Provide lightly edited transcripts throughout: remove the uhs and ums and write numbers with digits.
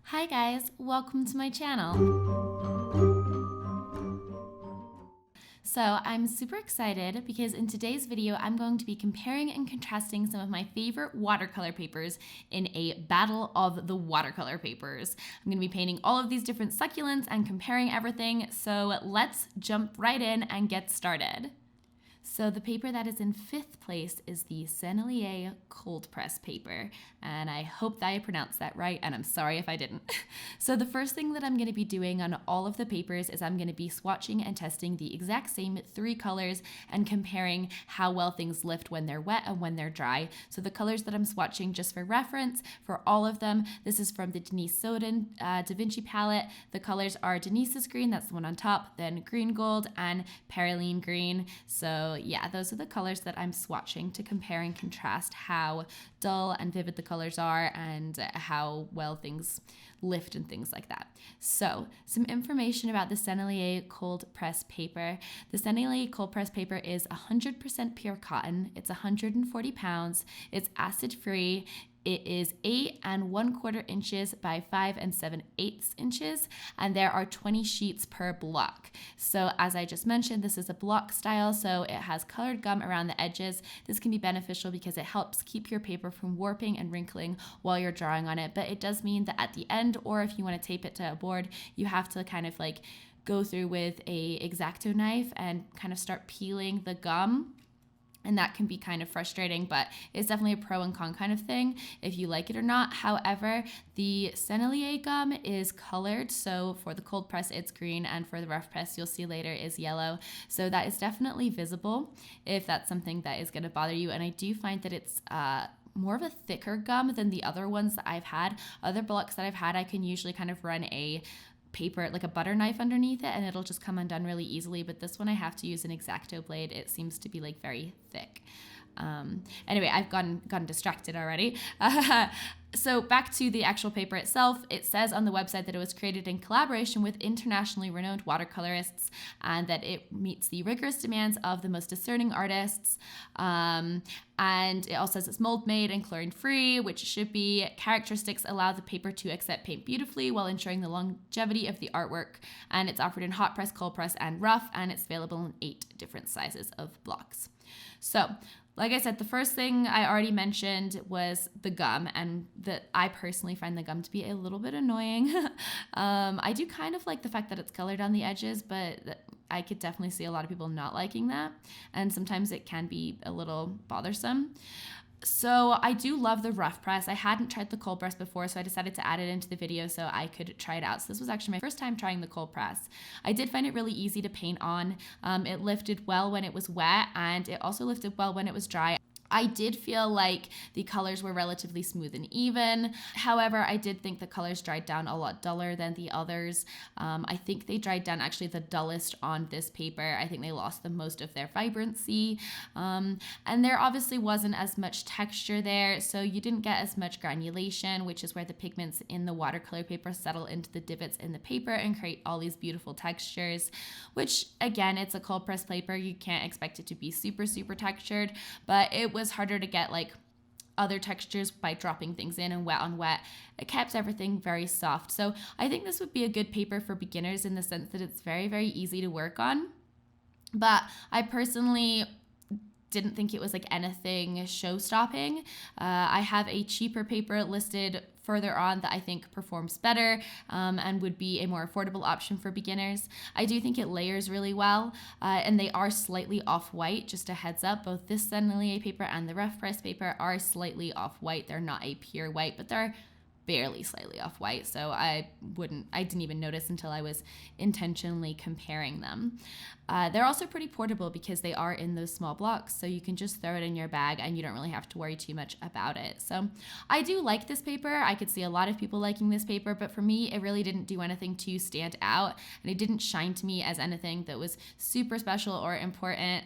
Hi guys, welcome to my channel. So I'm super excited because in today's video, I'm going to be comparing and contrasting some of my favorite watercolor papers in a battle of the watercolor papers. I'm gonna be painting all of these different succulents and comparing everything. So let's jump right in and get started. So the paper that is in 5th place is the Sennelier cold press paper, and I hope that I pronounced that right, and I'm sorry if I didn't. So the first thing that I'm going to be doing on all of the papers is I'm going to be swatching and testing the exact same 3 colors and comparing how well things lift when they're wet and when they're dry. So the colors that I'm swatching, just for reference, for all of them, this is from the Denise Soden Da Vinci palette. The colors are Denise's green, that's the one on top, then green gold and Perylene green. So yeah, those are the colors that I'm swatching to compare and contrast how dull and vivid the colors are and how well things lift and things like that. So some information about the Sennelier cold press paper. The Sennelier cold press paper is 100% pure cotton. It's 140 pounds. It's acid free. It is 8 1/4 inches by 5 7/8 inches, and there are 20 sheets per block. So as I just mentioned, this is a block style, so it has colored gum around the edges. This can be beneficial because it helps keep your paper from warping and wrinkling while you're drawing on it, but it does mean that at the end, or if you want to tape it to a board, you have to kind of like go through with a X-Acto knife and kind of start peeling the gum. And that can be kind of frustrating, but it's definitely a pro and con kind of thing if you like it or not. However, the Sennelier gum is colored. So for the cold press, it's green, and for the rough press, you'll see later, is yellow. So that is definitely visible if that's something that is going to bother you. And I do find that it's more of a thicker gum than the other ones that I've had. Other blocks that I've had, I can usually kind of run a paper, like a butter knife underneath it, and it'll just come undone really easily, but this one I have to use an X-Acto blade. It seems to be like very thick. Anyway, I've gotten distracted already. So back to the actual paper itself, it says on the website that it was created in collaboration with internationally renowned watercolorists and that it meets the rigorous demands of the most discerning artists. And it also says it's mold made and chlorine free, which should be. Characteristics allow the paper to accept paint beautifully while ensuring the longevity of the artwork. And it's offered in hot press, cold press, and rough, and it's available in 8 different sizes of blocks. So like I said, the first thing I already mentioned was the gum, and that I personally find the gum to be a little bit annoying. I do kind of like the fact that it's colored on the edges, but I could definitely see a lot of people not liking that, and sometimes it can be a little bothersome. So I do love the rough press. I hadn't tried the cold press before, so I decided to add it into the video so I could try it out. So this was actually my first time trying the cold press. I did find it really easy to paint on. It lifted well when it was wet, and it also lifted well when it was dry. I did feel like the colors were relatively smooth and even. However, I did think the colors dried down a lot duller than the others. I think they dried down actually the dullest on this paper. I think they lost the most of their vibrancy. And there obviously wasn't as much texture there, so you didn't get as much granulation, which is where the pigments in the watercolor paper settle into the divots in the paper and create all these beautiful textures, which again, it's a cold press paper. You can't expect it to be super, super textured, but it was harder to get like other textures by dropping things in, and wet on wet, it kept everything very soft. So I think this would be a good paper for beginners in the sense that it's very, very easy to work on. But I personally didn't think it was like anything show-stopping. I have a cheaper paper listed further on that I think performs better and would be a more affordable option for beginners. I do think it layers really well, and they are slightly off-white. Just a heads up, both this Sennelier paper and the rough press paper are slightly off-white. They're not a pure white, but they're barely slightly off-white, so I didn't even notice until I was intentionally comparing them. They're also pretty portable because they are in those small blocks, so you can just throw it in your bag and you don't really have to worry too much about it. So I do like this paper. I could see a lot of people liking this paper, but for me, it really didn't do anything to stand out, and it didn't shine to me as anything that was super special or important.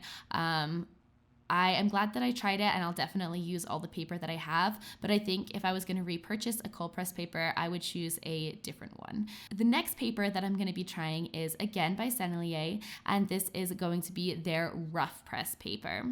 I am glad that I tried it, and I'll definitely use all the paper that I have, but I think if I was going to repurchase a cold press paper, I would choose a different one. The next paper that I'm going to be trying is again by Sennelier, and this is going to be their rough press paper.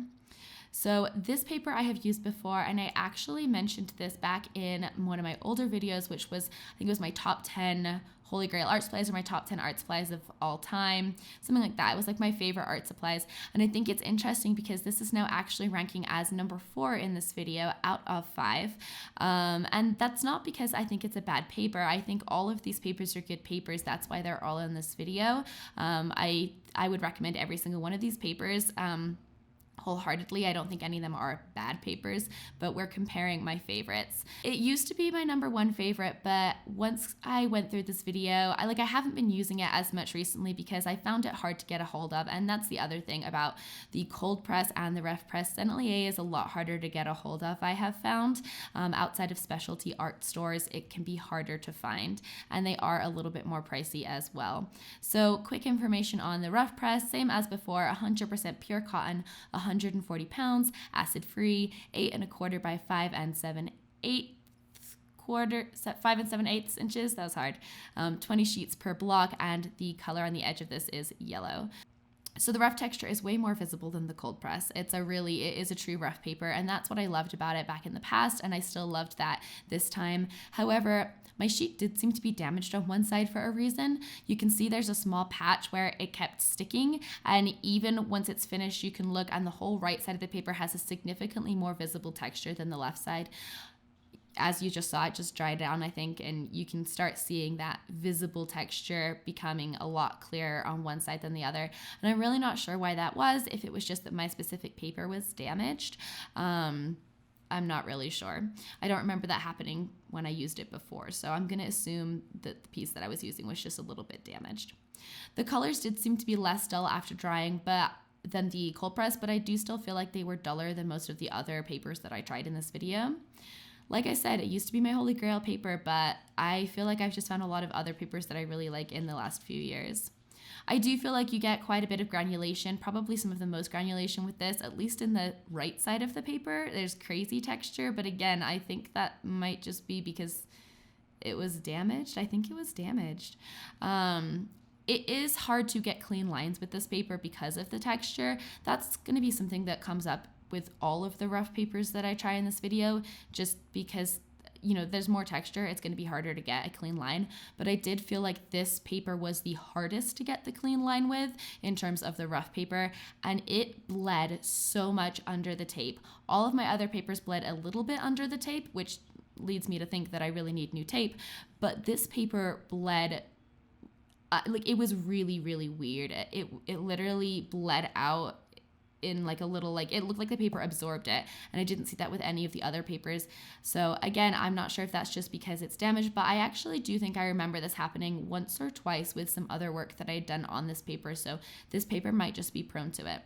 So this paper I have used before, and I actually mentioned this back in one of my older videos, which was, I think it was my top 10 Holy Grail art supplies or my top 10 art supplies of all time, something like that. It was like my favorite art supplies. And I think it's interesting because this is now actually ranking as number 4 in this video out of 5. And that's not because I think it's a bad paper. I think all of these papers are good papers. That's why they're all in this video. I would recommend every single one of these papers. Wholeheartedly. I don't think any of them are bad papers, but we're comparing my favorites. It used to be my number 1 favorite, but once I went through this video, I haven't been using it as much recently because I found it hard to get a hold of. And that's the other thing about the cold press and the ref press. Sennelier is a lot harder to get a hold of, I have found. Outside of specialty art stores, it can be harder to find, and they are a little bit more pricey as well. So quick information on the rough press, same as before, 100% pure cotton, 140 pounds, acid-free, 8 1/4 by 5 7/8 inches. That was hard. 20 sheets per block, and the color on the edge of this is yellow. So the rough texture is way more visible than the cold press. It is a true rough paper, and that's what I loved about it back in the past, and I still loved that this time. However, my sheet did seem to be damaged on one side for a reason. You can see there's a small patch where it kept sticking, and even once it's finished, you can look, and the whole right side of the paper has a significantly more visible texture than the left side. As you just saw, it just dried down, I think, and you can start seeing that visible texture becoming a lot clearer on one side than the other. And I'm really not sure why that was, if it was just that my specific paper was damaged. I'm not really sure. I don't remember that happening when I used it before, so I'm going to assume that the piece that I was using was just a little bit damaged. The colors did seem to be less dull after drying than the cold press, but I do still feel like they were duller than most of the other papers that I tried in this video. Like I said, it used to be my Holy Grail paper, but I feel like I've just found a lot of other papers that I really like in the last few years. I do feel like you get quite a bit of granulation, probably some of the most granulation with this, at least in the right side of the paper. There's crazy texture, but again, I think that might just be because it was damaged. I think it was damaged. It is hard to get clean lines with this paper because of the texture. That's going to be something that comes up with all of the rough papers that I try in this video, just because there's more texture, it's going to be harder to get a clean line. But I did feel like this paper was the hardest to get the clean line with in terms of the rough paper, and it bled so much under the tape. All of my other papers bled a little bit under the tape, which leads me to think that I really need new tape, but this paper bled it was really, really weird. It literally bled out in a little, it looked like the paper absorbed it, and I didn't see that with any of the other papers. So again, I'm not sure if that's just because it's damaged, but I actually do think I remember this happening once or twice with some other work that I had done on this paper, so this paper might just be prone to it.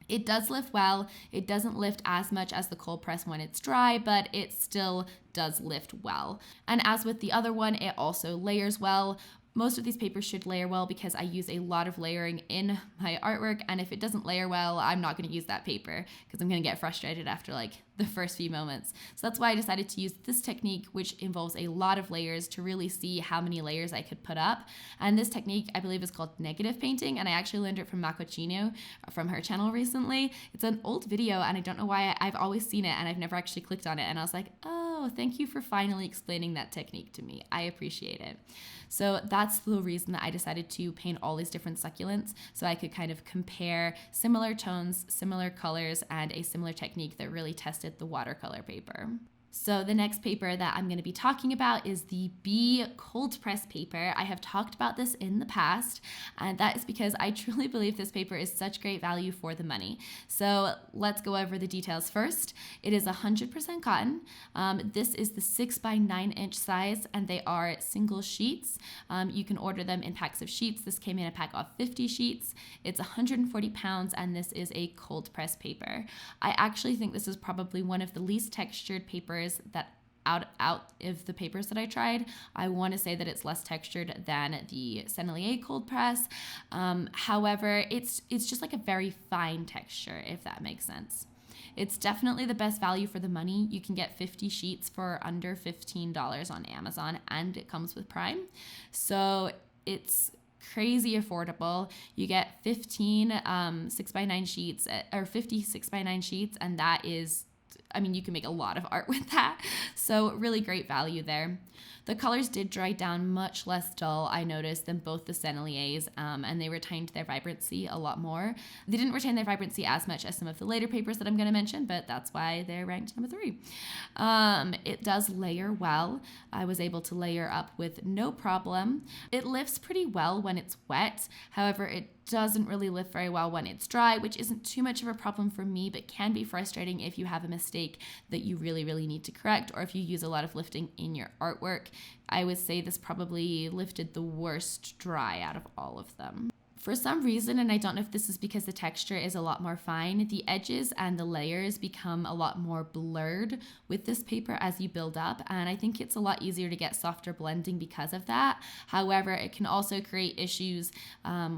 It does lift well. It doesn't lift as much as the cold press when it's dry, but it still does lift well. And as with the other one, it also layers well. Most of these papers should layer well because I use a lot of layering in my artwork, and if it doesn't layer well, I'm not going to use that paper because I'm going to get frustrated after the first few moments. So that's why I decided to use this technique, which involves a lot of layers, to really see how many layers I could put up. And this technique, I believe, is called negative painting, and I actually learned it from MacLeod from her channel recently. It's an old video, and I don't know why I've always seen it and I've never actually clicked on it, and I was like, oh, thank you for finally explaining that technique to me. I appreciate it. So that's the reason that I decided to paint all these different succulents, so I could kind of compare similar tones, similar colors, and a similar technique that really tested the watercolor paper. So the next paper that I'm going to be talking about is the B cold press paper. I have talked about this in the past, and that is because I truly believe this paper is such great value for the money. So let's go over the details first. It is 100% cotton. This is the 6 by 9 inch size, and they are single sheets. You can order them in packs of sheets. This came in a pack of 50 sheets. It's 140 pounds, and this is a cold press paper. I actually think this is probably one of the least textured papers that out of the papers that I tried. I want to say that it's less textured than the Sennelier cold press. However, it's just a very fine texture, if that makes sense. It's definitely the best value for the money. You can get 50 sheets for under $15 on Amazon, and it comes with Prime. So it's crazy affordable. You get 15 6x9 sheets or 50 6x9 sheets, and that is, I mean, you can make a lot of art with that. So really great value there. The colors did dry down much less dull, I noticed, than both the Senneliers, and they retained their vibrancy a lot more. They didn't retain their vibrancy as much as some of the later papers that I'm going to mention, but that's why they're ranked number 3. It does layer well. I was able to layer up with no problem. It lifts pretty well when it's wet. However, it doesn't really lift very well when it's dry, which isn't too much of a problem for me, but can be frustrating if you have a mistake that you really, really need to correct, or if you use a lot of lifting in your artwork. I would say this probably lifted the worst dry out of all of them. For some reason, and I don't know if this is because the texture is a lot more fine, the edges and the layers become a lot more blurred with this paper as you build up, and I think it's a lot easier to get softer blending because of that. However, it can also create issues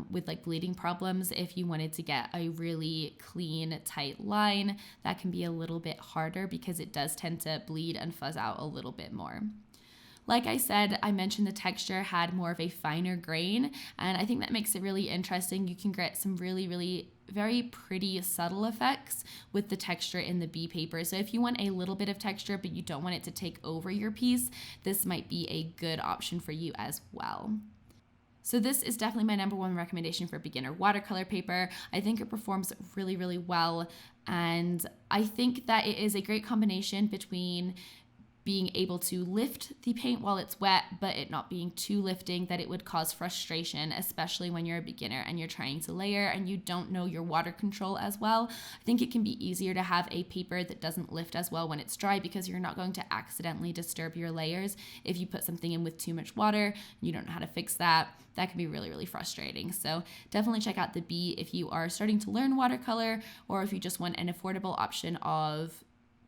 with like bleeding problems. If you wanted to get a really clean, tight line, that can be a little bit harder because it does tend to bleed and fuzz out a little bit more. Like I said, I mentioned the texture had more of a finer grain, and I think that makes it really interesting. You can get some really, really very pretty subtle effects with the texture in the B paper. So if you want a little bit of texture but you don't want it to take over your piece, this might be a good option for you as well. So this is definitely my number 1 recommendation for beginner watercolor paper. I think it performs really, really well, and I think that it is a great combination between being able to lift the paint while it's wet, but it not being too lifting that it would cause frustration, especially when you're a beginner and you're trying to layer and you don't know your water control as well. I think it can be easier to have a paper that doesn't lift as well when it's dry, because you're not going to accidentally disturb your layers if you put something in with too much water and you don't know how to fix that. That can be really, really frustrating. So definitely check out the B if you are starting to learn watercolor, or if you just want an affordable option of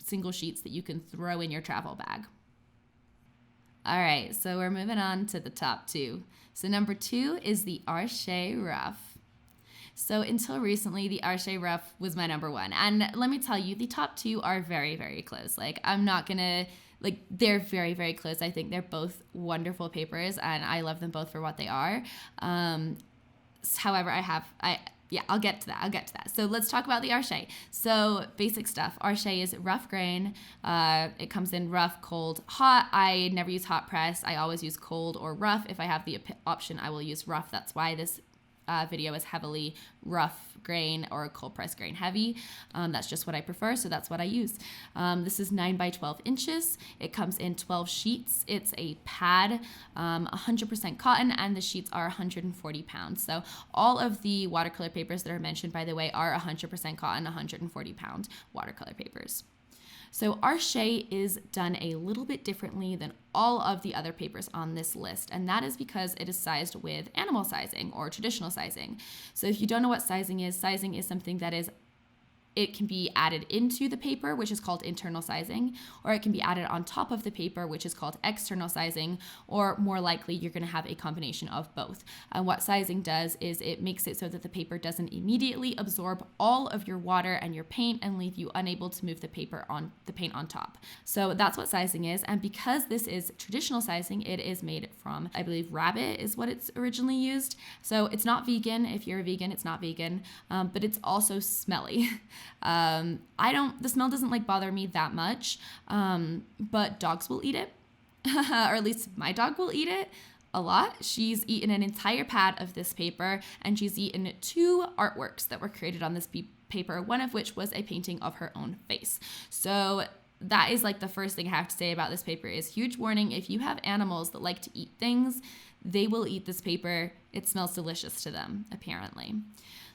single sheets that you can throw in your travel bag. All right, so we're moving on to the top 2. So number 2 is the Arche Rough. So until recently, the Arche Rough was my number 1. And let me tell you, the top 2 are very, very close. Like, I'm not gonna, like, they're very, very close. I think they're both wonderful papers, and I love them both for what they are. However, I'll get to that. So let's talk about the Arche. So basic stuff. Arche is rough grain. It comes in rough, cold, hot. I never use hot press. I always use cold or rough. If I have the option, I will use rough. That's why this video is heavily rough grain or cold press grain heavy. That's just what I prefer, so that's what I use. This is 9 by 12 inches. It comes in 12 sheets. It's a pad, 100% cotton, and the sheets are 140 pounds. So all of the watercolor papers that are mentioned, by the way, are 100% cotton, 140 pound watercolor papers. So Arche is done a little bit differently than all of the other papers on this list, and that is because it is sized with animal sizing or traditional sizing. So if you don't know what sizing is something that is, it can be added into the paper, which is called internal sizing, or it can be added on top of the paper, which is called external sizing, or more likely you're going to have a combination of both. And what sizing does is it makes it so that the paper doesn't immediately absorb all of your water and your paint and leave you unable to move the paint on top. So that's what sizing is. And because this is traditional sizing, it is made from, I believe, rabbit is what it's originally used. So it's not vegan. If you're a vegan, it's not vegan, but it's also smelly. The smell doesn't like bother me that much, but dogs will eat it, or at least my dog will eat it a lot. She's eaten an entire pad of this paper, and she's eaten 2 artworks that were created on this paper, one of which was a painting of her own face. So that is like the first thing I have to say about this paper is huge warning. If you have animals that like to eat things, they will eat this paper. It smells delicious to them, apparently.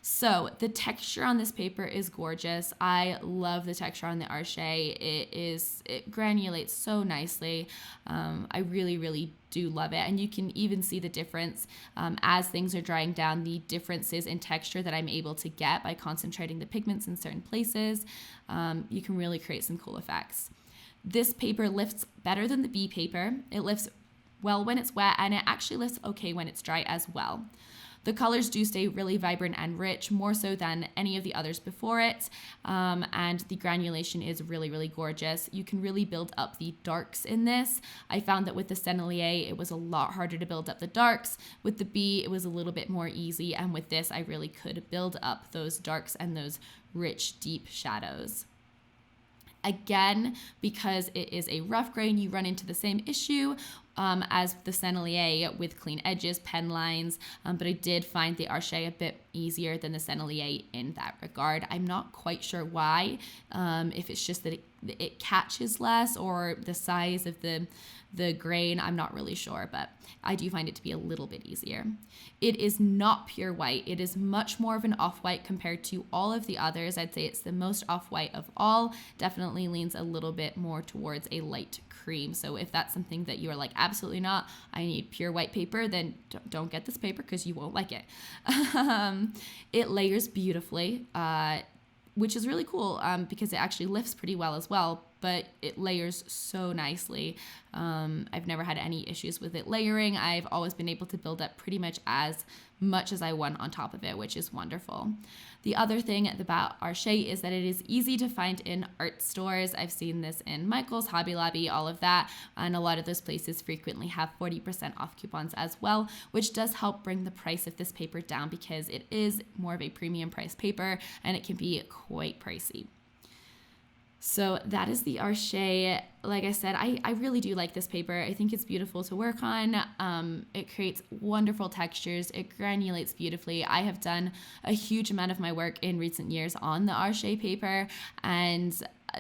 So the texture on this paper is gorgeous. I love the texture on the Arche. It granulates so nicely. I really, really do love it. And you can even see the difference as things are drying down, the differences in texture that I'm able to get by concentrating the pigments in certain places. You can really create some cool effects. This paper lifts better than the B paper. It lifts well when it's wet, and it actually lifts okay when it's dry as well. The colors do stay really vibrant and rich, more so than any of the others before it. And the granulation is really, really gorgeous. You can really build up the darks in this. I found that with the Sennelier, it was a lot harder to build up the darks. With the B, it was a little bit more easy. And with this, I really could build up those darks and those rich, deep shadows. Again, because it is a rough grain, you run into the same issue as the Sennelier with clean edges, pen lines, but I did find the Arche a bit easier than the Sennelier in that regard. I'm not quite sure why, if it's just that it catches less or the size of the grain, I'm not really sure, but I do find it to be a little bit easier. It is not pure white. It is much more of an off-white compared to all of the others. I'd say it's the most off-white of all. Definitely leans a little bit more towards a light cream. So if that's something that you are like, absolutely not, I need pure white paper, then don't get this paper because you won't like it. It layers beautifully, which is really cool because it actually lifts pretty well as well, but it layers so nicely. I've never had any issues with it layering. I've always been able to build up pretty much as I want on top of it, which is wonderful. The other thing about Arche is that it is easy to find in art stores. I've seen this in Michael's, Hobby Lobby, all of that, and a lot of those places frequently have 40% off coupons as well, which does help bring the price of this paper down because it is more of a premium price paper and it can be quite pricey. So that is the Arche. Like I said, I really do like this paper. I think it's beautiful to work on. It creates wonderful textures. It granulates beautifully. I have done a huge amount of my work in recent years on the Arche paper, and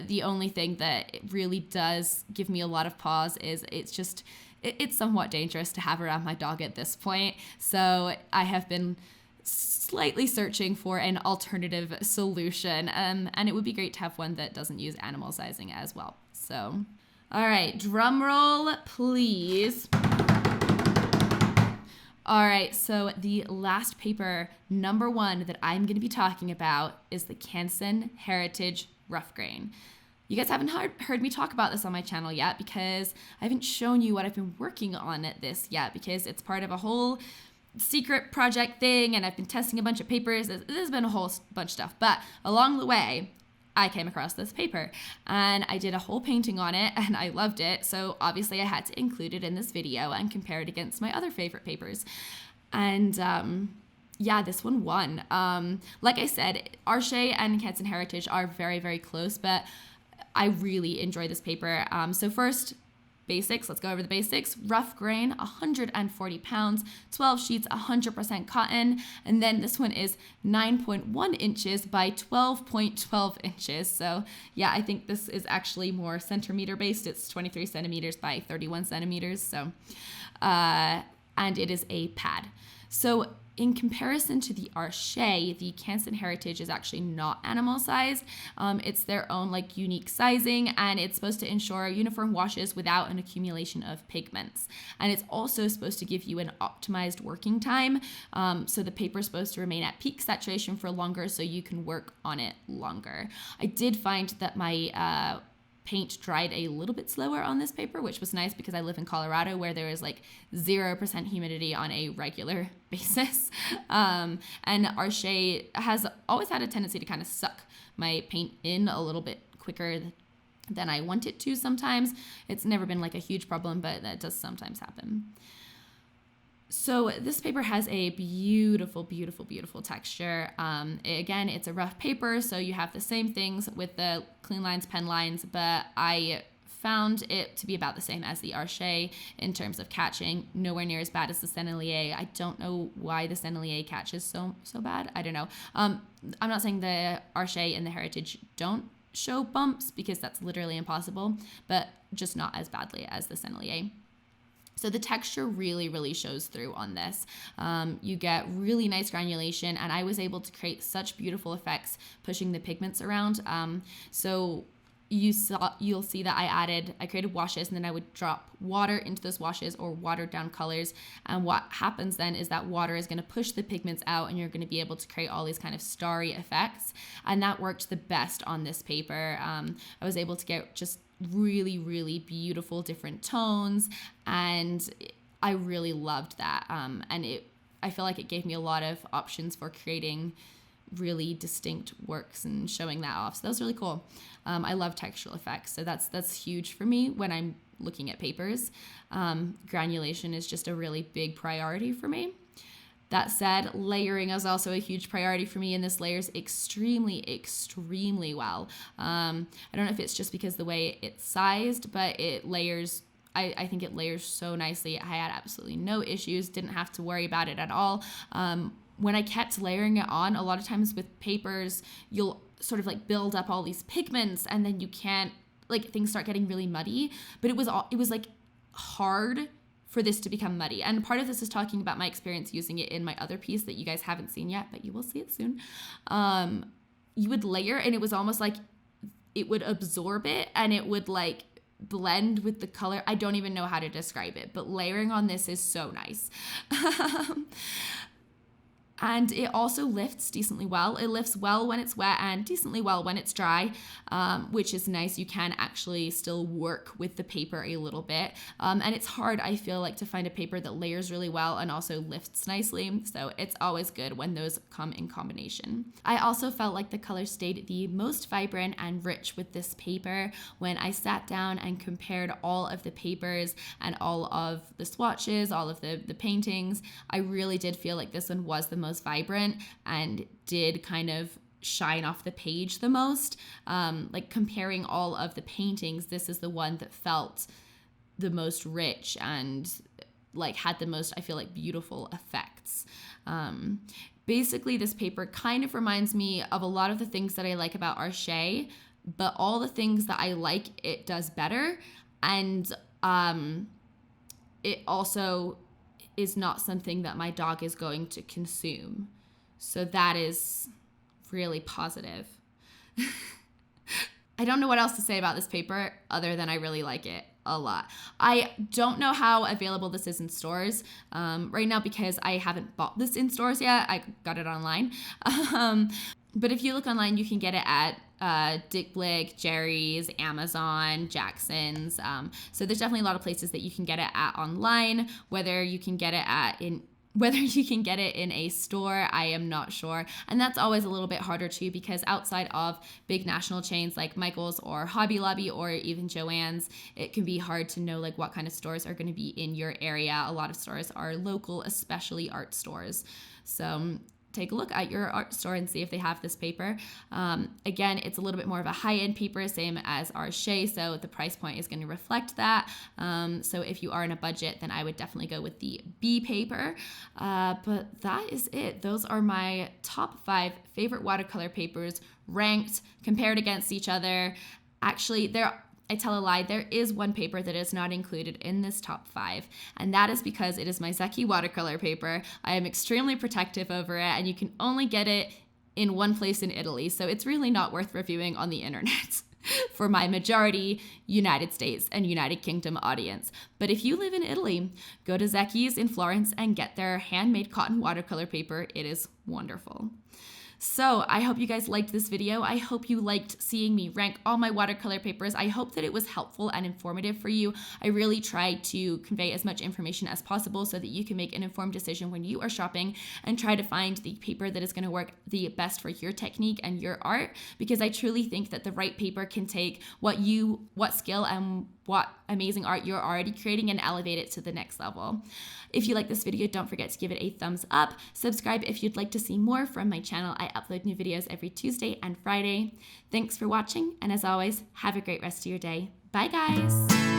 the only thing that it really does give me a lot of pause is it's somewhat dangerous to have around my dog at this point. So I have been slightly searching for an alternative solution, and it would be great to have one that doesn't use animal sizing as well. So, all right, drum roll, please. All right, so the last paper, number 1, that I'm going to be talking about is the CANSON Heritage Rough Grain. You guys haven't heard me talk about this on my channel yet because I haven't shown you what I've been working on at this yet because it's part of a whole secret project thing and I've been testing a bunch of papers. There's been a whole bunch of stuff, but along the way I came across this paper and I did a whole painting on it and I loved it, so obviously I had to include it in this video and compare it against my other favorite papers. And yeah, this one won. Like I said, Arche and CANSON Heritage are very, very close, but I really enjoy this paper. So first, basics, let's go over the basics. Rough grain, 140 pounds, 12 sheets, 100% cotton. And then this one is 9.1 inches by 12.12 inches. So yeah, I think this is actually more centimeter based. It's 23 centimeters by 31 centimeters. So, and it is a pad. So in comparison to the Arche, the CANSON Heritage is actually not animal sized. It's their own like unique sizing, and it's supposed to ensure uniform washes without an accumulation of pigments. And it's also supposed to give you an optimized working time. So the paper is supposed to remain at peak saturation for longer so you can work on it longer. I did find that my paint dried a little bit slower on this paper, which was nice because I live in Colorado where there is like 0% humidity on a regular basis. And Arche has always had a tendency to kind of suck my paint in a little bit quicker than I want it to sometimes. It's never been like a huge problem, but that does sometimes happen. So this paper has a beautiful, beautiful, beautiful texture. Again, it's a rough paper, so you have the same things with the clean lines, pen lines, but I found it to be about the same as the Arche in terms of catching, nowhere near as bad as the Sennelier. I don't know why the Sennelier catches so bad. I don't know. I'm not saying the Arche and the Heritage don't show bumps because that's literally impossible, but just not as badly as the Sennelier. So the texture really, really shows through on this. You get really nice granulation, and I was able to create such beautiful effects pushing the pigments around. So you'll see that I created washes, and then I would drop water into those washes or watered down colors. And what happens then is that water is going to push the pigments out, and you're going to be able to create all these kind of starry effects. And that worked the best on this paper. I was able to get just really, really beautiful different tones, and I really loved that. And I feel like it gave me a lot of options for creating really distinct works and showing that off. So that was really cool. I love textural effects. So that's huge for me when I'm looking at papers. Granulation is just a really big priority for me. That said, layering is also a huge priority for me, and this layers extremely, extremely well. I don't know if it's just because the way it's sized, but it layers, I think it layers so nicely. I had absolutely no issues, didn't have to worry about it at all. When I kept layering it on, a lot of times with papers, you'll sort of like build up all these pigments, and then you can't, like, things start getting really muddy. But it was like hard for this to become muddy. And part of this is talking about my experience using it in my other piece that you guys haven't seen yet, but you will see it soon. You would layer, and it was almost like it would absorb it, and it would like blend with the color. I don't even know how to describe it, but layering on this is so nice. And it also lifts decently well. It lifts well when it's wet and decently well when it's dry, which is nice. You can actually still work with the paper a little bit. And it's hard, I feel like, to find a paper that layers really well and also lifts nicely. So it's always good when those come in combination. I also felt like the color stayed the most vibrant and rich with this paper when I sat down and compared all of the papers and all of the swatches, all of the paintings. I really did feel like this one was the most vibrant and did kind of shine off the page the most. Like comparing all of the paintings, this is the one that felt the most rich and like had the most, I feel like, beautiful effects. Basically, this paper kind of reminds me of a lot of the things that I like about Arche, but all the things that I like, it does better. And it also is not something that my dog is going to consume. So that is really positive. I don't know what else to say about this paper other than I really like it a lot. I don't know how available this is in stores right now because I haven't bought this in stores yet. I got it online. But if you look online, you can get it at Dick Blick, Jerry's, Amazon, Jackson's. So there's definitely a lot of places that you can get it at online. Whether you can get it in a store, I am not sure. And that's always a little bit harder too, because outside of big national chains like Michael's or Hobby Lobby or even Joann's, it can be hard to know like what kind of stores are going to be in your area. A lot of stores are local, especially art stores. So take a look at your art store and see if they have this paper. Again, it's a little bit more of a high-end paper, same as Arche, so the price point is going to reflect that. So if you are in a budget, then I would definitely go with the B paper. But that is it. Those are my top 5 favorite watercolor papers, ranked, compared against each other. Actually, I tell a lie, there is one paper that is not included in this top 5, and that is because it is my Zecchi watercolor paper. I am extremely protective over it, and you can only get it in one place in Italy, so it's really not worth reviewing on the internet for my majority United States and United Kingdom audience. But if you live in Italy, go to Zecchi's in Florence and get their handmade cotton watercolor paper. It is wonderful. So I hope you guys liked this video. I hope you liked seeing me rank all my watercolor papers. I hope that it was helpful and informative for you. I really tried to convey as much information as possible so that you can make an informed decision when you are shopping and try to find the paper that is going to work the best for your technique and your art, because I truly think that the right paper can take what skill and what amazing art you're already creating and elevate it to the next level. If you like this video, don't forget to give it a thumbs up. Subscribe if you'd like to see more from my channel. I upload new videos every Tuesday and Friday. Thanks for watching, and as always, have a great rest of your day. Bye, guys.